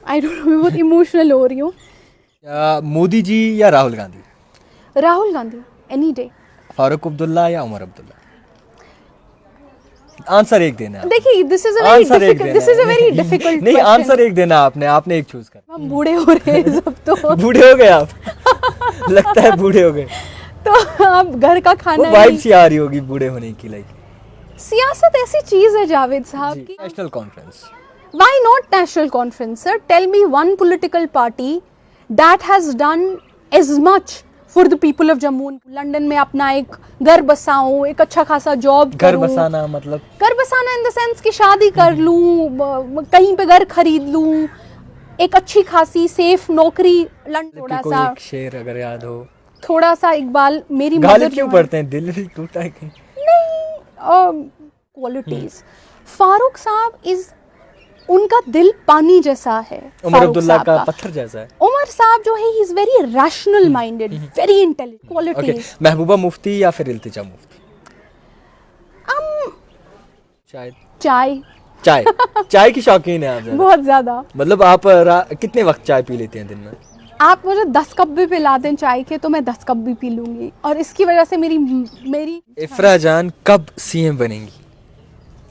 I don't know, मैं बहुत emotional हो रही हूँ। मोदी जी या राहुल गांधी? Rahul Gandhi, any day. फारूक अब्दुल्ला या उमर अब्दुल्ला? आंसर एक देना है। देखिए, दिस इज अ आंसर एक वेरी देना दिस इज अ है। वेरी डिफिकल्ट नहीं, क्वेश्चन। आंसर एक देना है आपने, आपने एक चूज कर। हम बूढ़े हो रहे हैं सब तो। बूढ़े हो गए आप? लगता है बूढ़े हो गए। तो आप घर का वो खाना वाइब नहीं। सी आ रही होगी बूढ़े होने की, लाइक। सियासत ऐसी चीज है जावेद साहब की। National Conference. Why not National Conference sir? Tell me one political party that has done as much for the people of Jammu. London में अपना एक घर बसाऊं, एक अच्छा खासा जॉब घर करूं। बसाना मतलब? घर बसाना इन द सेंस कि शादी कर लूं, कहीं पे घर खरीद लूं, एक अच्छी खासी सेफ नौकरी। लंदन थोड़ा कोई सा, एक शेर अगर याद हो। थोड़ा सा इकबाल, मेरी गालिब मदर क्यों पढ़ते हैं? दिल भी टूटा है कहीं? नहीं, क्वालिटीज। फारूक साहब इज, उनका दिल पानी जैसा है। उमर फारूक अब्दुल्ला साहब का पत्थर जैसा है। उमर साहब जो है, he is very rational minded, very intelligent. Okay, qualities. Mehbooba Mufti या फिर इल्तिजा मुफ्ती? शायद चाय, चाय। चाय की शौकीन है आप ज़्यादा? बहुत ज्यादा। मतलब आप कितने वक्त चाय पी लेते हैं दिन में? आप मुझे 10 कप भी पिला दें चाय के तो मैं 10 कप भी पी लूंगी, और इसकी वजह से मेरी इफ्रा जान कब सीएम बनेंगी?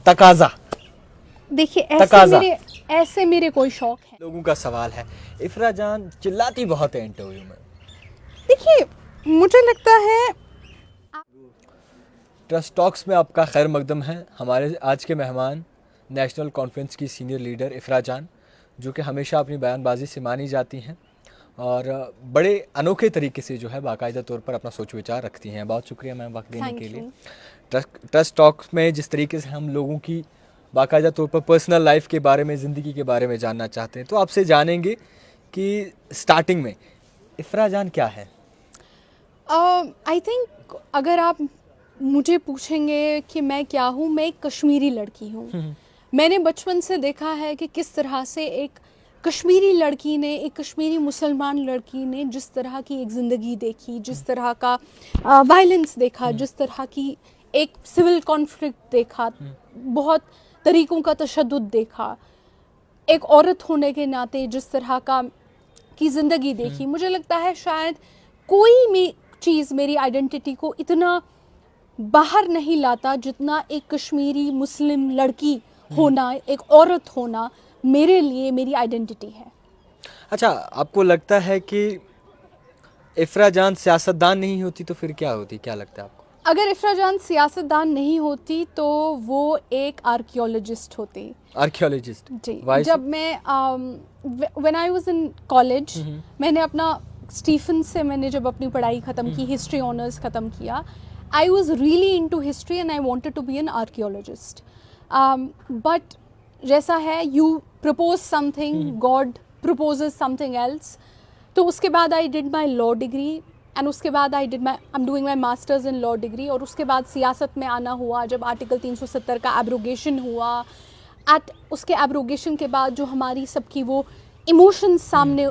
तकाजा। देखिए, तकाजा। ऐसे मेरे कोई शौक है। लोगों का सवाल है, इफ्रा जान चिल्लाती बहुत है इंटरव्यू में। देखिए, मुझे लगता है ट्रस्ट टॉक्स में आपका खैर मकदम है। हमारे आज के मेहमान नेशनल कॉन्फ्रेंस की सीनियर लीडर इफ्रा जान, जो कि हमेशा अपनी बयानबाजी से मानी जाती हैं और बड़े अनोखे तरीके से जो है बाकायदा तौर पर अपना सोच विचार रखती हैं। बहुत शुक्रिया मैम वक्त देने के लिए। ट्रस्ट टॉक्स में जिस तरीके से हम लोगों की बाकायदा तौर पर पर्सनल लाइफ के बारे में, ज़िंदगी के बारे में जानना चाहते हैं, तो आपसे जानेंगे कि स्टार्टिंग में इफ्रा जान क्या है? आई थिंक अगर आप मुझे पूछेंगे कि मैं क्या हूँ, मैं एक कश्मीरी लड़की हूँ। मैंने बचपन से देखा है कि किस तरह से एक कश्मीरी लड़की ने, एक कश्मीरी मुसलमान लड़की ने जिस तरह की एक ज़िंदगी देखी, जिस तरह का वायलेंस देखा, जिस तरह की एक सिविल कॉन्फ्लिक्ट देखा, बहुत तरीक़ों का तशद्दुद देखा, एक औरत होने के नाते जिस तरह का की ज़िंदगी देखी, मुझे लगता है शायद कोई चीज़ मेरी आइडेंटिटी को इतना बाहर नहीं लाता जितना एक कश्मीरी मुस्लिम लड़की होना, एक औरत होना मेरे लिए मेरी आइडेंटिटी है। अच्छा, आपको लगता है कि इफ्रा जान सियासतदान नहीं होती तो फिर क्या होती? क्या लगता है आपको? अगर इफ्रा जान सियासतदान नहीं होती तो वो एक आर्कियोलॉजिस्ट होती। आर्कियोलॉजिस्ट? जी। Why so? जब मैं when I was in college, मैंने अपना स्टीफन से मैंने जब अपनी पढ़ाई ख़त्म की, हिस्ट्री ऑनर्स ख़त्म किया, I was really into history and I wanted to be an archaeologist. But जैसा है, you propose something, God proposes something else. तो उसके बाद I did my law degree and उसके बाद I am doing my masters in law degree. और उसके बाद सियासत में आना हुआ जब आर्टिकल 370 का एब्रोगेशन हुआ। उसके एब्रोगेशन के बाद जो हमारी सबकी वो इमोशंस सामने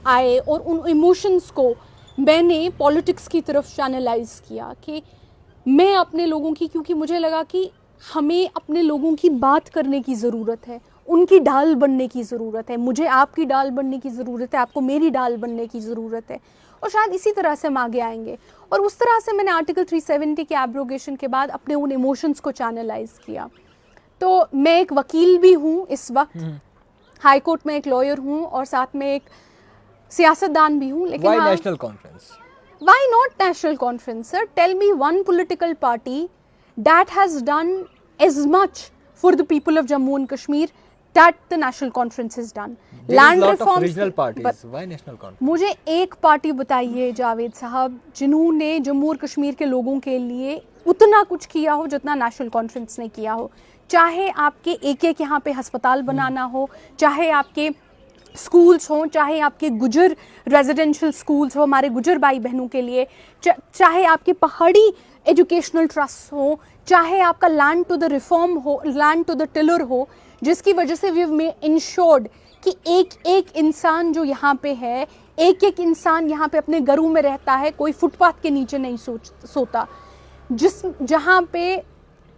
आए, और उन इमोशंस को मैंने पॉलिटिक्स की तरफ चैनलाइज किया कि मैं अपने लोगों की, क्योंकि मुझे लगा कि हमें अपने लोगों की बात करने की ज़रूरत है, उनकी ढाल बनने की ज़रूरत है। मुझे आपकी ढाल बनने की ज़रूरत है, आपको मेरी ढाल बनने की ज़रूरत है, और शायद इसी तरह से हम आगे आएंगे। और उस तरह से मैंने आर्टिकल 370 के एब्रोगेशन के बाद अपने उन इमोशंस को चैनलाइज किया। तो मैं एक वकील भी हूँ इस वक्त, हाई कोर्ट में एक लॉयर हूँ, और साथ में एक सियासतदान भी हूँ। लेकिन Why national conference? Why not national conference, sir? Tell me one political party that has done as much for the people of Jammu and Kashmir that the national conference has done. There is lot of regional parties. Why national conference? मुझे एक party बताइए जावेद साहब जिन्होंने जम्मू और कश्मीर के लोगों के लिए उतना कुछ किया हो जितना नेशनल कॉन्फ्रेंस ने किया हो। चाहे आपके एक यहाँ पे अस्पताल बनाना हो, चाहे आपके स्कूल्स हों, चाहे आपके गुजर रेजिडेंशियल स्कूल्स हो हमारे गुजर भाई बहनों के लिए, चाहे आपके पहाड़ी एजुकेशनल ट्रस्ट हो, चाहे आपका लैंड टू द रिफॉर्म हो, लैंड टू द टिलर हो, जिसकी वजह से वी हैव इंश्योर्ड कि एक एक इंसान जो यहाँ पे है, एक एक इंसान यहाँ पे अपने घरों में रहता है, कोई फुटपाथ के नीचे नहीं सोता। जहाँ पे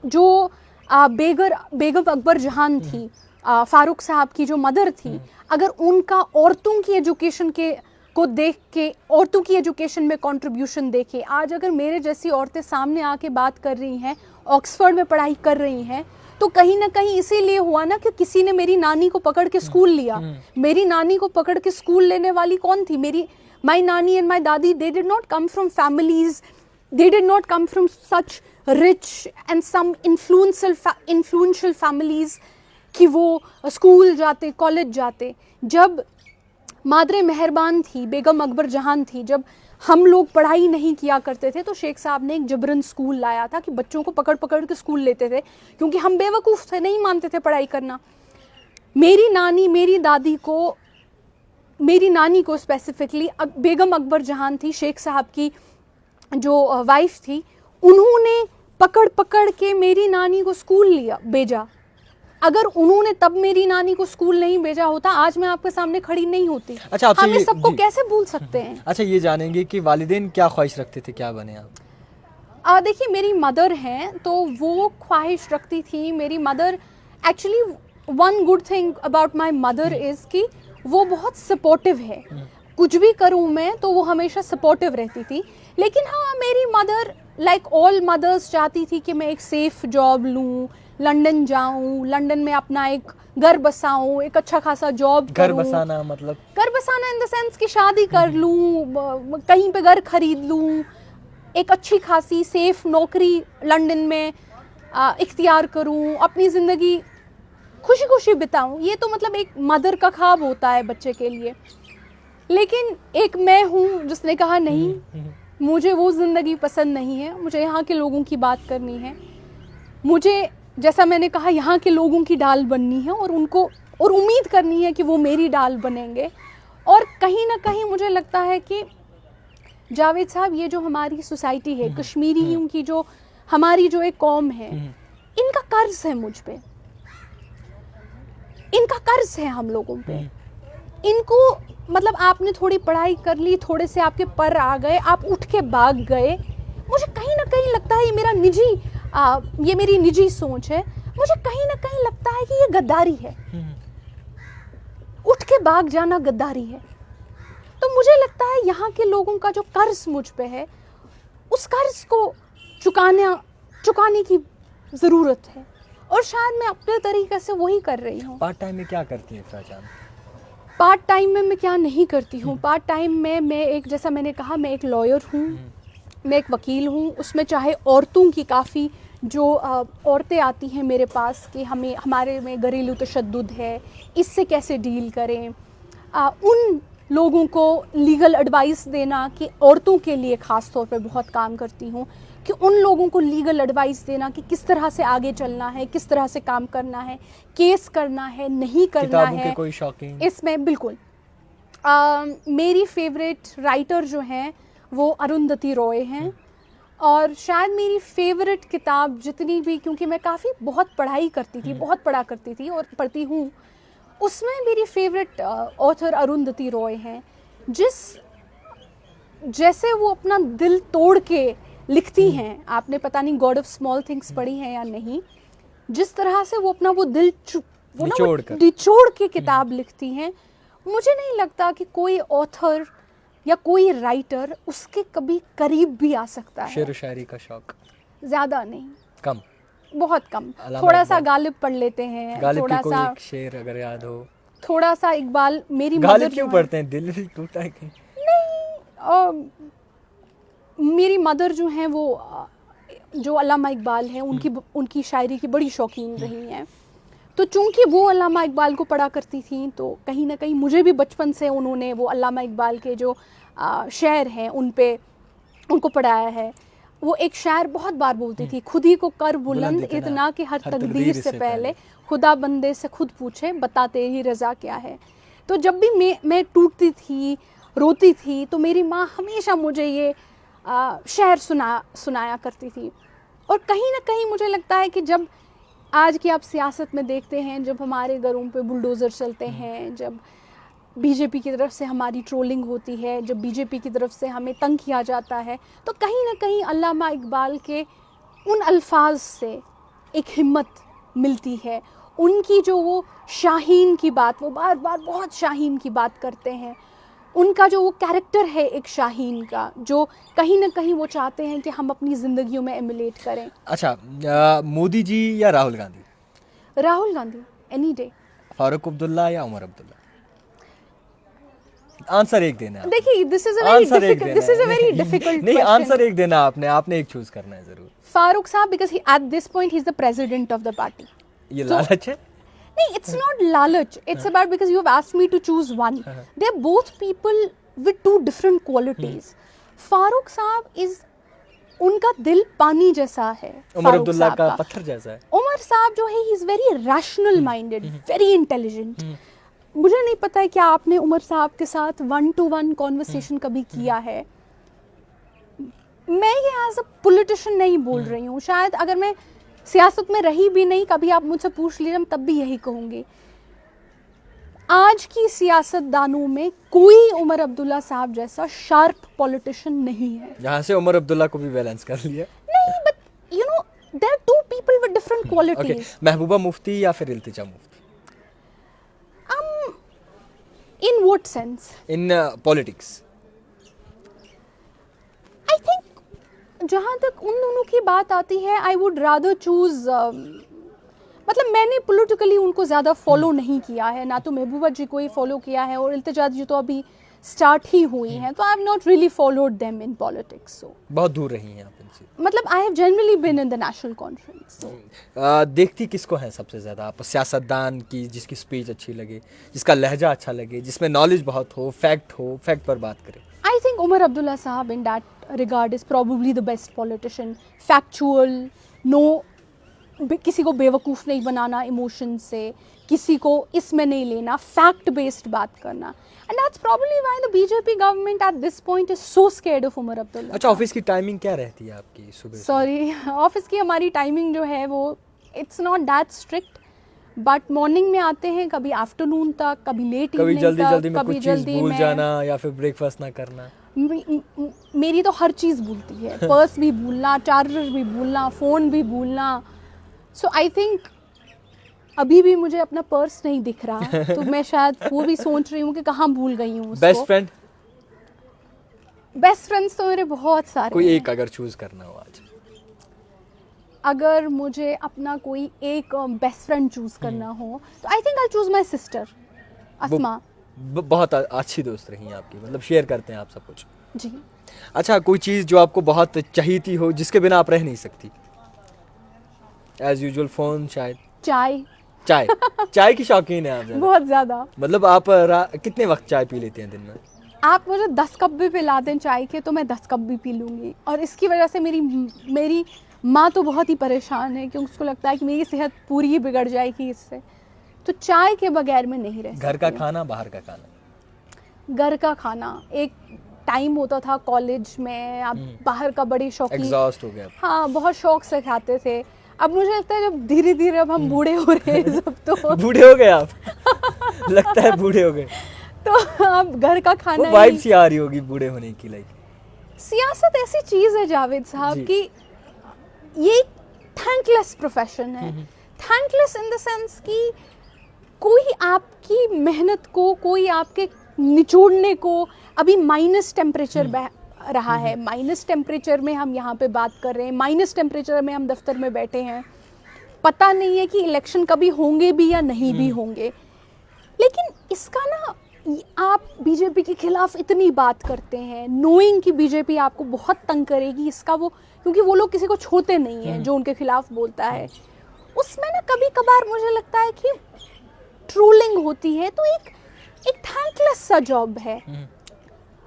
जो बेगम अकबर जहान थी, फारूक साहब की जो मदर थी, अगर उनका औरतों की एजुकेशन को देख के, औरतों की एजुकेशन में कंट्रीब्यूशन देखे, आज अगर मेरे जैसी औरतें सामने आके बात कर रही हैं, ऑक्सफोर्ड में पढ़ाई कर रही हैं, तो कहीं ना कहीं इसीलिए हुआ ना कि किसी ने मेरी नानी को पकड़ के स्कूल लिया। मेरी नानी को पकड़ के स्कूल लेने वाली कौन थी? माई नानी एंड माई दादी, they did not come from families, they did not come from such rich and some influential families कि वो स्कूल जाते, कॉलेज जाते। जब मादरे मेहरबान थी, बेगम अकबर जहान थी, जब हम लोग पढ़ाई नहीं किया करते थे, तो शेख साहब ने एक जबरन स्कूल लाया था कि बच्चों को पकड़ पकड़ के स्कूल लेते थे, क्योंकि हम बेवकूफ़ थे, नहीं मानते थे पढ़ाई करना। मेरी नानी, मेरी नानी को स्पेसिफिकली बेगम अकबर जहान थी, शेख साहब की जो वाइफ थी, उन्होंने पकड़ पकड़ के मेरी नानी को स्कूल भेजा। अगर उन्होंने तब मेरी नानी को स्कूल नहीं भेजा होता, आज मैं आपके सामने खड़ी नहीं होती। अच्छा, हम इस सबको कैसे भूल सकते हैं? अच्छा, ये जानेंगे कि वालिदैन क्या ख्वाहिश रखते थे, क्या बने आप? देखिए, मेरी मदर हैं तो वो ख्वाहिश रखती थी। मेरी mother, actually one good thing about my mother is कि वो बहुत सपोर्टिव है। कुछ भी करूँ मैं तो वो हमेशा सपोर्टिव रहती थी। लेकिन हाँ, मेरी मदर लाइक ऑल मदर्स चाहती थी कि मैं एक सेफ जॉब लूँ, लंदन जाऊँ, लंदन में अपना एक घर बसाऊँ, एक अच्छा खासा जॉब घर करूँ। बसाना मतलब? घर बसाना इन द सेंस कि शादी कर लूँ, कहीं पे घर खरीद लूँ, एक अच्छी खासी सेफ नौकरी लंदन में इख्तियार करूँ, अपनी ज़िंदगी खुशी खुशी बिताऊँ। ये तो मतलब एक मदर का ख्वाब होता है बच्चे के लिए। लेकिन एक मैं हूँ जिसने कहा नहीं, मुझे वो ज़िंदगी पसंद नहीं है, मुझे यहाँ के लोगों की बात करनी है, मुझे जैसा मैंने कहा यहाँ के लोगों की डाल बननी है और उम्मीद करनी है कि वो मेरी डाल बनेंगे। और कहीं ना कहीं मुझे लगता है कि जावेद साहब, ये जो हमारी सोसाइटी है, कश्मीरियों की जो हमारी जो एक कौम है, इनका कर्ज है मुझ पे, इनका कर्ज है हम लोगों पे। इनको मतलब आपने थोड़ी पढ़ाई कर ली, थोड़े से आपके पर आ गए, आप उठ के भाग गए। मुझे कहीं ना कहीं लगता है, ये मेरी निजी सोच है, मुझे कहीं ना कहीं लगता है कि ये गद्दारी है। उठ के भाग जाना गद्दारी है। तो मुझे लगता है यहाँ के लोगों का जो कर्ज मुझ पे है, उस कर्ज को चुकाने की ज़रूरत है। और शायद मैं अपने तरीके से वही कर रही हूँ। पार्ट टाइम में क्या करती है इफ़राजान? पार्ट टाइम में मैं क्या नहीं करती हूँ। पार्ट टाइम में मैं एक, जैसा मैंने कहा, मैं एक लॉयर हूँ, मैं एक वकील हूँ। उसमें चाहे औरतों की काफ़ी जो औरतें आती हैं मेरे पास कि हमारे में घरेलू तशद्दुद है, इससे कैसे डील करें, उन लोगों को लीगल एडवाइस देना, कि औरतों के लिए ख़ास तौर पे बहुत काम करती हूँ कि उन लोगों को लीगल एडवाइस देना कि किस तरह से आगे चलना है, किस तरह से काम करना है, केस करना है, नहीं करना किताबों है। के कोई शौकीन? इसमें बिल्कुल मेरी फेवरेट राइटर जो हैं वो अरुंधति रॉय हैं। और शायद मेरी फेवरेट किताब जितनी भी, क्योंकि मैं काफ़ी बहुत पढ़ाई करती थी, बहुत पढ़ा करती थी और पढ़ती हूँ, उसमें मेरी फेवरेट ऑथर अरुंधति रॉय हैं। जैसे वो अपना दिल तोड़ के लिखती हैं, आपने पता नहीं गॉड ऑफ स्मॉल थिंग्स पढ़ी हैं या नहीं, जिस तरह से वो अपना वो दिल निचोड़ के किताब लिखती हैं, मुझे नहीं लगता कि कोई ऑथर या कोई राइटर उसके कभी करीब भी आ सकता है। शेर व शायरी का शौक? ज़्यादा नहीं, कम, बहुत कम। थोड़ा सा गालिब पढ़ लेते हैं, थोड़ा सा एक शेर अगर याद हो, थोड़ा सा इकबाल। मेरी गालिब क्यों पढ़ते हैं? दिल टूटा है कि नहीं? मेरी मदर जो हैं वो जो अल्लामा इकबाल हैं, उनकी शायरी की बड़ी शौकीन रही हैं। तो चूंकि वो अल्लामा इकबाल को पढ़ा करती थी, तो कहीं ना कहीं मुझे भी बचपन से उन्होंने वो अल्लामा इकबाल के जो शेर हैं उनको पढ़ाया है। वो एक शायर बहुत बार बोलती थी, खुद ही को कर बुलंद इतना कि हर तकदीर से पहले खुदा बंदे से खुद पूछे बता तेरी रज़ा क्या है। तो जब भी मैं टूटती थी, रोती थी, तो मेरी माँ हमेशा मुझे ये शेर सुनाया करती थी। और कहीं ना कहीं मुझे लगता है कि जब आज की आप सियासत में देखते हैं, जब हमारे घरों पे बुलडोज़र चलते हैं, जब बीजेपी की तरफ से हमारी ट्रोलिंग होती है, जब बीजेपी की तरफ से हमें तंग किया जाता है, तो कहीं ना कहीं अल्लामा इकबाल के उन अल्फाज से एक हिम्मत मिलती है, उनकी जो वो शाहीन की बात, वो बार बार बहुत शाहीन की बात करते हैं, उनका जो वो कैरेक्टर है एक शाहीन का, जो कहीं ना कहीं वो चाहते हैं कि हम अपनी ज़िंदगियों में एमुलेट करें। अच्छा, मोदी जी या राहुल गांधी? Rahul Gandhi, any day. फारूक अब्दुल्ला या उमर अब्दुल्ला? आंसर एक देना है। देखिए, दिस इज आंसर एक अ देना वेरी है। डिफिकल्ट नहीं, आंसर एक देना आपने एक चूज करना है जरूर। फारूक साहब, because at this point he is the president of the party. ये लालच है? नहीं, it's not lalach. It's about, because you have asked me to choose one. They're both people with two different qualities. Farooq साहब is, उनका दिल पानी जैसा है। उमर अब्दुल्ला का पत्थर जैसा है। उमर साहब जो है, he is very rational minded, very intelligent. मुझे नहीं पता है क्या आपने उमर साहब के साथ 1-to-1 कॉन्वर्सेशन कभी किया है। मैं ये एज अ पॉलिटिशियन नहीं बोल रही हूँ, शायद अगर मैं सियासत में रही भी नहीं, कभी आप मुझसे पूछ लीजिए, तब भी यही कहूँगी। आज की सियासतदानों में कोई उमर अब्दुल्ला साहब जैसा शार्प पॉलिटिशियन नहीं है। जहाँ से उमर अब्दुल्ला को भी बैलेंस कर लिया। नहीं, but you know, there are two people with different qualities. Mehbooba Mufti या फिर Iltija Mufti? In what sense? In politics. I think जहाँ तक उन दोनों की बात आती है, I would rather choose, मतलब मैंने पॉलिटिकली उनको ज़्यादा फॉलो नहीं किया है, ना तो महबूबा जी को ही फॉलो किया है, और इल्तिजा जी तो अभी स्टार्ट ही हुई हैं, तो I have not really followed them in politics. So बहुत दूर रही हैं आप इनसे। मतलब I have generally been in the national conference. देखती किसको है सबसे ज़्यादा आप? सियासतदान की जिसकी स्पीच अच्छी लगे, जिसका लहजा अच्छा लगे, जिसमें नॉलेज बहुत हो, फैक्ट पर बात करें। I think Umar Abdullah Sahab in that regard is probably the best politician. Factual, no, किसी को बेवकूफ़ नहीं बनाना इमोशन से, किसी को इसमें नहीं लेना, फैक्ट बेस्ड बात करना। And that's probably why the BJP government at this point is so scared of Umar Abdullah. अच्छा, ऑफिस की टाइमिंग क्या रहती है आपकी सुबह? सॉरी, ऑफिस की हमारी टाइमिंग जो है वो it's not that strict, but morning में आते हैं, कभी आफ्टरनून तक, कभी लेट कभी इवनिंग जल्दी तक, जल्दी में कभी कुछ चीज़ जल्दी भूल में जाना या फिर ब्रेकफास्ट ना करना। मेरी तो हर चीज़ भूलती है, पर्स भी भूलना, चार्जर भी भूलना, फ़ोन भी भूलना। सो आई थिंक अभी भी मुझे अपना पर्स नहीं दिख रहा, तो मैं शायद वो भी सोच रही हूँ कि कहाँ भूल गई हूँ उसको। Best friend? बेस्ट फ्रेंड्स तो मेरे बहुत सारे कोई हैं। एक अगर चूज करना हो आज? अगर मुझे अपना कोई एक बेस्ट फ्रेंड चूज करना हो, तो I think I choose my sister Asma. बहुत अच्छी दोस्त रही हैं आपकी, मतलब शेयर करते हैं आप सब कुछ। जी। अच्छा, कोई चीज़ जो आपको बहुत चाहिए हो, जिसके बिना आप रह नहीं सकती? एज यूजुअल फ़ोन शायद? चाय। चाय चाय की शौकीन है आप ज़्यादा? बहुत ज़्यादा। मतलब आप कितने वक्त चाय पी लेते हैं दिन में? आप मुझे 10 कप भी पिला दें चाय के, तो मैं 10 कप भी पी लूँगी, और इसकी वजह से मेरी माँ तो बहुत ही परेशान है, क्योंकि उसको लगता है कि मेरी सेहत पूरी ही बिगड़ जाएगी इससे। तो चाय के बगैर मैं नहीं रह सकती। घर का खाना, बाहर का खाना? घर का खाना। एक टाइम होता था कॉलेज में, आप बाहर का बड़ी शौकीन, एग्जॉस्ट हो गया। हाँ, बहुत शौक से खाते थे। अब मुझे लगता है जब धीरे धीरे अब हम बूढ़े हो रहे हैं सब, तो बूढ़े हो गए आप? लगता है बूढ़े हो गए। तो अब घर का खाना वो वाइब सी आ रही होगी बूढ़े होने की। लाइक सियासत ऐसी चीज है जावेद साहब कि ये थैंकलेस प्रोफेशन है। थैंकलेस इन द सेंस कि कोई आपकी मेहनत को, कोई आपके निचोड़ने को, अभी माइनस टेम्परेचर रहा है, माइनस टेम्परेचर में हम यहाँ पे बात कर रहे हैं, माइनस टेम्परेचर में हम दफ्तर में बैठे हैं, पता नहीं है कि इलेक्शन कभी होंगे भी या नहीं भी होंगे। लेकिन इसका ना, आप बीजेपी के खिलाफ इतनी बात करते हैं, नोइंग कि बीजेपी आपको बहुत तंग करेगी, इसका वो, क्योंकि वो लोग किसी को छोड़ते नहीं हैं जो उनके खिलाफ बोलता है, उसमें ना कभी कभार मुझे लगता है कि ट्रोलिंग होती है। तो एक थैंकलेस सा जॉब है।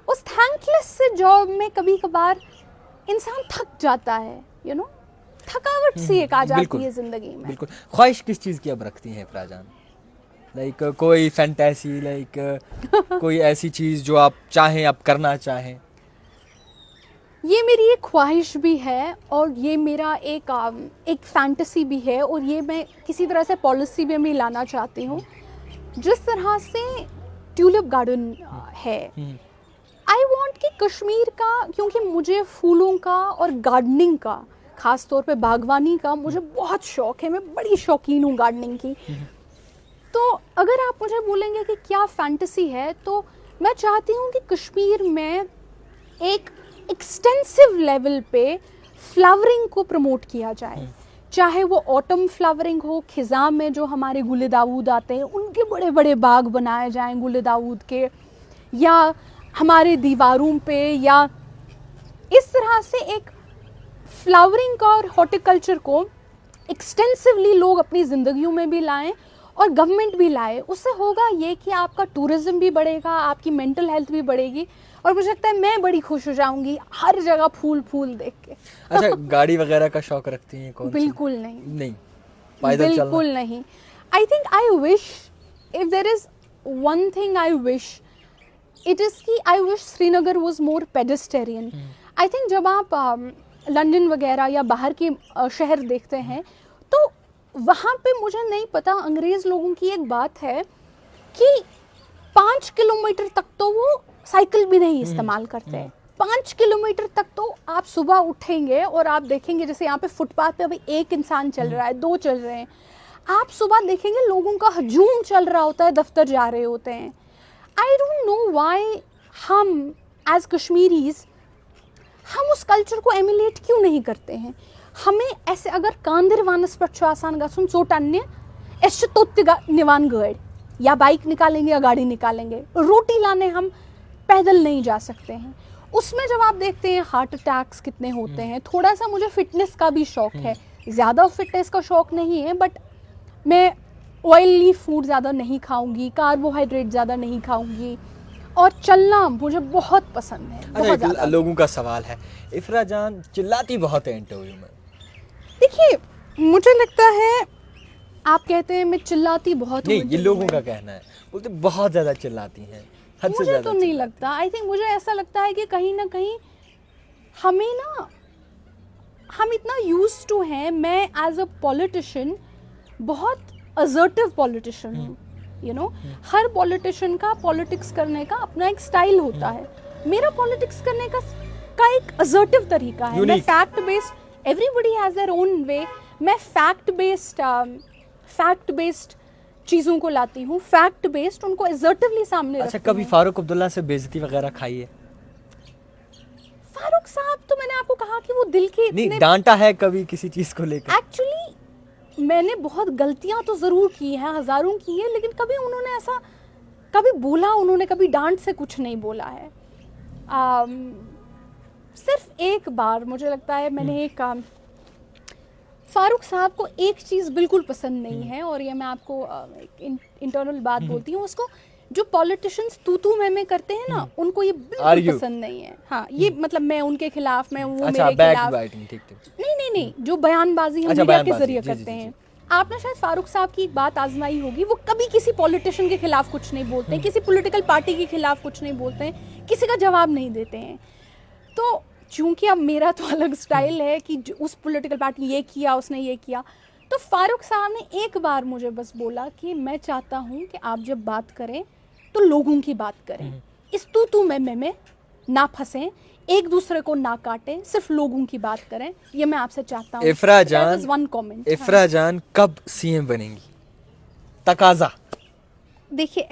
उस थैंकलेस से जॉब में कभी कभार इंसान थक जाता है, यू नो, थकावट सी एक आ जाती है जिंदगी में। बिल्कुल। ख्वाहिश किस चीज़ की अब रखती हैं इफ्राजान? लाइक कोई फैंटेसी, लाइक कोई ऐसी चीज़ जो आप चाहें, आप करना चाहें? ये मेरी एक ख्वाहिश भी है, और ये मेरा एक फैंटेसी भी है, और ये मैं किसी तरह से पॉलिसी में भी लाना चाहती हूँ। जिस तरह से ट्यूलिप गार्डन है, आई वांट कि कश्मीर का, क्योंकि मुझे फूलों का और गार्डनिंग का ख़ास तौर पे बागवानी का मुझे बहुत शौक है, मैं बड़ी शौकीन हूँ गार्डनिंग की। तो अगर आप मुझे बोलेंगे कि क्या फैंटेसी है, तो मैं चाहती हूँ कि कश्मीर में एक एक्सटेंसिव लेवल पे फ्लावरिंग को प्रमोट किया जाए, चाहे वो ऑटम फ्लावरिंग हो, खिज़ां में जो हमारे गुल दाऊद आते हैं उनके बड़े बड़े बाग बनाए जाएं गुल दाऊद के, या हमारे दीवारों पे, या इस तरह से एक फ्लावरिंग का और हॉर्टिकल्चर को एक्सटेंसिवली लोग अपनी ज़िंदगियों में भी लाएं और गवर्नमेंट भी लाए। उससे होगा ये कि आपका टूरिज्म भी बढ़ेगा, आपकी मेंटल हेल्थ भी बढ़ेगी, और मुझे लगता है मैं बड़ी खुश हो जाऊंगी हर जगह फूल फूल देख के। अच्छा, गाड़ी वगैरह का शौक रखती हैं? कौन सी? बिल्कुल नहीं, नहीं, पैदल चलना? बिल्कुल नहीं। I think I wish, if there is one thing I wish, it is कि I wish Srinagar was more pedestrian. I think जब आप लंदन वगैरह या बाहर के शहर देखते हैं तो वहाँ पे मुझे नहीं पता, अंग्रेज़ लोगों की एक बात है कि 5 किलोमीटर तक तो वो साइकिल भी नहीं इस्तेमाल करते हैं। 5 किलोमीटर तक तो आप सुबह उठेंगे और आप देखेंगे, जैसे यहाँ पे फुटपाथ पे अभी एक इंसान चल रहा है, 2 चल रहे हैं, आप सुबह देखेंगे लोगों का हजूम चल रहा होता है, दफ्तर जा रहे होते हैं। आई डोंट नो व्हाई हम एज कश्मीरीज हम उस कल्चर को एमुलेट क्यों नहीं करते हैं। हमें ऐसे अगर कांदिर वानस पर आसान गसुन चोटान्य ऐसे तो निवान गए, या बाइक निकालेंगे या गाड़ी निकालेंगे, रोटी लाने हम पैदल नहीं जा सकते हैं। उसमें जब आप देखते हैं हार्ट अटैक्स कितने होते हैं। थोड़ा सा मुझे फिटनेस का भी शौक है, ज़्यादा फिटनेस का शौक नहीं है, बट मैं ऑयली फूड ज़्यादा नहीं खाऊंगी, कार्बोहाइड्रेट ज़्यादा नहीं खाऊंगी, और चलना मुझे बहुत पसंद है, बहुत ज़्यादा। लोगों का सवाल है, इफ्रा जान चिल्लाती बहुत है इंटरव्यू में। देखिए, मुझे लगता है आप कहते हैं मैं चिल्लाती बहुत हूँ, नहीं, ये लोगों का कहना है, बोलते बहुत ज़्यादा चिल्लाती हैं, हद से मुझे ज़्यादा तो नहीं चिल्लाती लगता। आई थिंक मुझे ऐसा लगता है कि कहीं ना कहीं हमें ना, हम इतना यूज्ड टू हैं। मैं एज अ पॉलिटिशियन बहुत असर्टिव पॉलिटिशियन हूँ, यू नो। हर पॉलिटिशियन का पॉलिटिक्स करने का अपना एक स्टाइल होता है। मेरा पॉलिटिक्स करने का एक असर्टिव तरीका है। मैं fact based, everybody has their own way. मैं फैक्ट बेस्ड चीज़ों को लाती हूँ, फैक्ट बेस्ड, उनको असर्टिवली सामने अच्छा, रखती कभी हूँ। फारूक अब्दुल्ला से बेइज्जती वगैरह खाई है? फारूक साहब तो मैंने आपको कहा कि वो दिल के नहीं, इतने, डांटा है कभी किसी चीज़ को लेकर? एक्चुअली मैंने बहुत गलतियां तो ज़रूर की हैं, हज़ारों की हैं, लेकिन कभी उन्होंने ऐसा कभी बोला, उन्होंने कभी डांट से कुछ नहीं बोला है। सिर्फ एक बार मुझे लगता है मैंने एक फारूक साहब को एक चीज़ बिल्कुल पसंद नहीं है, और ये मैं आपको एक इंटरनल बात बोलती हूँ। उसको जो पॉलिटिशियंस तू मैं करते हैं ना, उनको ये बिल्कुल पसंद नहीं है। हाँ, ये मतलब मैं उनके खिलाफ, मैं वो अच्छा, मेरे खिलाफ, ठीक। नहीं, जो बयानबाजी हम अच्छा, मीडिया के बयानबाजी, जरिए जी, करते जी, हैं। आपने शायद फारूक साहब की एक बात आजमाई होगी, वो कभी किसी पॉलिटिशियन के खिलाफ कुछ नहीं बोलते हैं, किसी पॉलिटिकल पार्टी के खिलाफ कुछ नहीं बोलते हैं, किसी का जवाब नहीं देते हैं। तो चूंकि अब मेरा तो अलग स्टाइल है कि उस पॉलिटिकल पार्टी ने ये किया, उसने ये किया, तो फारूक साहब ने एक बार मुझे बस बोला कि मैं चाहता हूँ कि आप जब बात करें तो लोगों की बात करें, इस तू मैं ना फंसें, एक दूसरे को ना काटें, सिर्फ लोगों की बात करें। ये मैं आपसे चाहता हूँ। इफ्रा जान, That was one comment. इफ्रा जान कब सीएम बनेंगी? तकाजा। देखिए,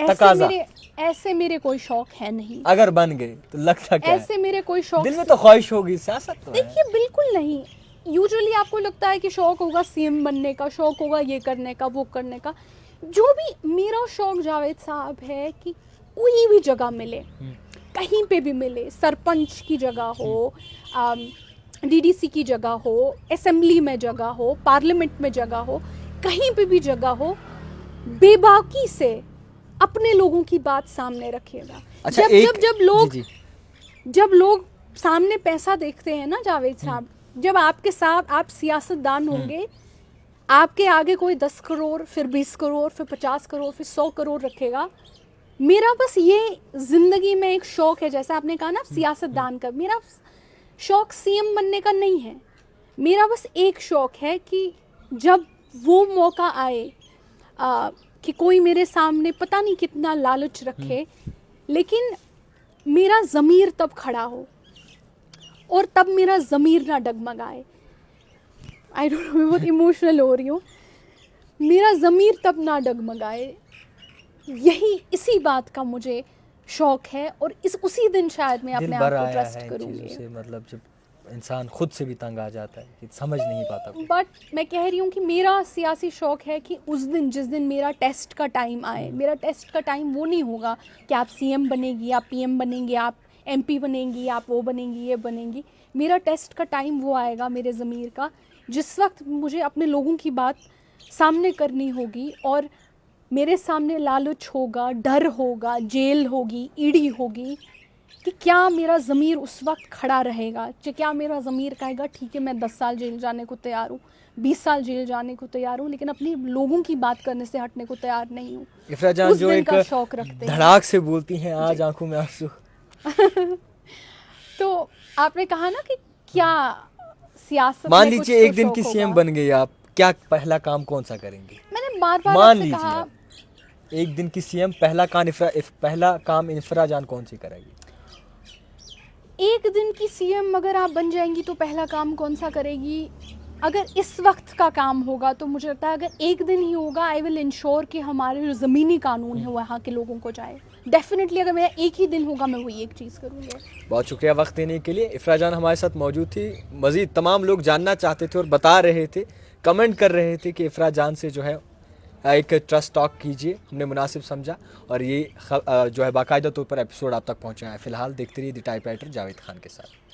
ऐसे मेरे कोई शौक है नहीं। अगर बन गए तो लगता क्या ऐसे मेरे कोई शौक, दिल में तो ख्वाहिश होगी, सियासत तो है। देखिए बिल्कुल नहीं। यूजुअली आपको लगता है कि शौक होगा सीएम बनने का, शौक होगा ये करने का, वो करने का। जो भी मेरा शौक जावेद साहब है कि कोई भी जगह मिले, कहीं पे भी मिले, सरपंच की जगह हो, डीडीसी की जगह हो, असेंबली में जगह हो, पार्लियामेंट में जगह हो, कहीं पे भी जगह हो, बेबाकी से अपने लोगों की बात सामने रखिएगा। अच्छा, जब लोग सामने पैसा देखते हैं ना जावेद साहब, जब आपके साथ आप सियासतदान होंगे, आपके आगे कोई 10 करोड़, फिर 20 करोड़, फिर 50 करोड़, फिर 100 करोड़ रखेगा। मेरा बस ये ज़िंदगी में एक शौक़ है, जैसा आपने कहा ना सियासतदान का, मेरा शौक़ सीएम बनने का नहीं है। मेरा बस एक शौक़ है कि जब वो मौका आए कि कोई मेरे सामने पता नहीं कितना लालच रखे, लेकिन मेरा ज़मीर तब खड़ा हो और तब मेरा ज़मीर ना डगमगाए। आई डोंट नो, मैं बहुत इमोशनल हो रही हूँ। मेरा ज़मीर तब ना डगमगाए, यही इसी बात का मुझे शौक है, और उसी दिन शायद मैं दिल अपने भर आप को आया ट्रस्ट है इन चीज़ों करूँगी। से, मतलब जब इंसान खुद से भी तंग आ जाता है कि समझ नहीं पाता कुछ। बट मैं कह रही हूँ कि मेरा सियासी शौक है कि उस दिन, जिस दिन मेरा टेस्ट का टाइम आए, मेरा टेस्ट का टाइम वो नहीं होगा कि आप सीएम बनेगी, आप पीएम बनेंगे, आप एमपी बनेंगी, आप वो बनेंगी, ये बनेंगी। मेरा टेस्ट का टाइम वो आएगा मेरे ज़मीर का, जिस वक्त मुझे अपने लोगों की बात सामने करनी होगी, और मेरे सामने लालच होगा, डर होगा, जेल होगी, ईडी होगी, कि क्या मेरा ज़मीर उस वक्त खड़ा रहेगा, क्या मेरा ज़मीर कहेगा ठीक है मैं 10 साल जेल जाने को तैयार हूँ, 20 साल जेल जाने को तैयार हूँ, लेकिन अपने लोगों की बात करने से हटने को तैयार नहीं हूँ। इफ्रा जान उस जो दिन एक का शौक रखते हैं। धड़ाक से बोलती हैं, आज आंखों में आंसू। तो आपने कहा ना कि क्या सियासत मान में कुछ लीजिए तो एक दिन शौक की सीएम होगा। बन गई आप, क्या पहला काम कौन सा करेंगे? मैंने बार बार मान आपसे लीजिए कहा, आप एक दिन की सीएम, पहला काम इफ्रा जान कौन सी करेगी? एक दिन की सीएम अगर आप बन जाएंगी तो पहला काम कौन सा करेगी? अगर इस वक्त का काम होगा तो मुझे लगता है अगर एक दिन ही होगा, आई विल इंश्योर कि हमारे जो ज़मीनी कानून है वो यहाँ के लोगों को जाए। डेफिनेटली अगर मेरा एक ही दिन होगा मैं वही एक चीज़ करूँगी। बहुत शुक्रिया वक्त देने के लिए। इफ्रा जान हमारे साथ मौजूद थी। मज़ीद तमाम लोग जानना चाहते थे और बता रहे थे, कमेंट कर रहे थे कि इफ्रा जान से जो है एक ट्रस्ट टॉक कीजिए। हमने मुनासिब समझा और ये जो है बाकायदा तौर पर एपिसोड आप तक पहुँचा है। फ़िलहाल देखते रहिए द टाइपराइटर जावेद खान के साथ।